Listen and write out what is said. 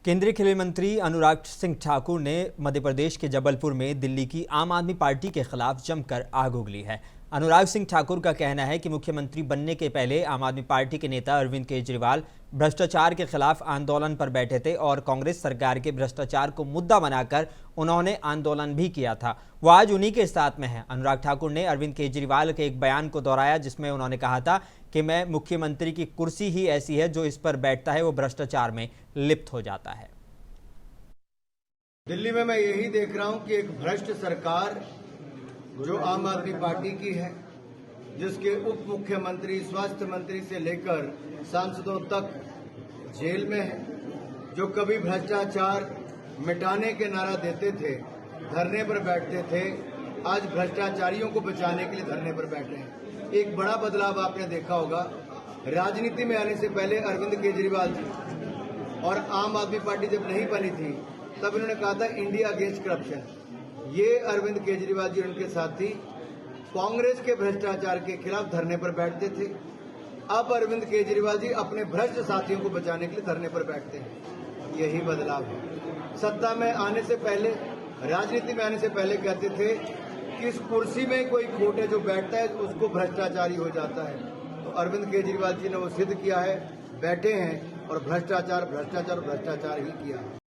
केंद्रीय खेल मंत्री अनुराग सिंह ठाकुर ने मध्य प्रदेश के जबलपुर में दिल्ली की आम आदमी पार्टी के खिलाफ जमकर आग उगली है। अनुराग सिंह ठाकुर का कहना है कि मुख्यमंत्री बनने के पहले आम आदमी पार्टी के नेता अरविंद केजरीवाल भ्रष्टाचार के खिलाफ आंदोलन पर बैठे थे और कांग्रेस सरकार के भ्रष्टाचार को मुद्दा बनाकर उन्होंने आंदोलन भी किया था। वो आज उन्हीं के साथ में है। अनुराग ठाकुर ने अरविंद केजरीवाल के एक बयान को दोहराया जिसमें उन्होंने कहा था कि मैं मुख्यमंत्री की कुर्सी ही ऐसी है जो इस पर बैठता है वो भ्रष्टाचार में लिप्त हो जाता है। दिल्ली में मैं यही देख रहा हूं कि एक भ्रष्ट सरकार जो आम आदमी पार्टी की है, जिसके उप मुख्यमंत्री, स्वास्थ्य मंत्री से लेकर सांसदों तक जेल में है, जो कभी भ्रष्टाचार मिटाने के नारा देते थे, धरने पर बैठते थे, आज भ्रष्टाचारियों को बचाने के लिए धरने पर बैठे हैं। एक बड़ा बदलाव आपने देखा होगा। राजनीति में आने से पहले अरविंद केजरीवाल जी और आम आदमी पार्टी जब नहीं बनी थी तब इन्होंने कहा था इंडिया अगेंस्ट करप्शन। ये अरविंद केजरीवाल जी उनके साथी कांग्रेस के भ्रष्टाचार के खिलाफ धरने पर बैठते थे। अब अरविंद केजरीवाल जी अपने भ्रष्ट साथियों को बचाने के लिए धरने पर बैठते हैं। यही बदलाव है। सत्ता में आने से पहले, राजनीति में आने से पहले कहते थे कि इस कुर्सी में कोई खोट है, जो बैठता है उसको भ्रष्टाचारी हो जाता है। तो अरविंद केजरीवाल जी ने वो सिद्ध किया है, बैठे हैं और भ्रष्टाचार ही किया है।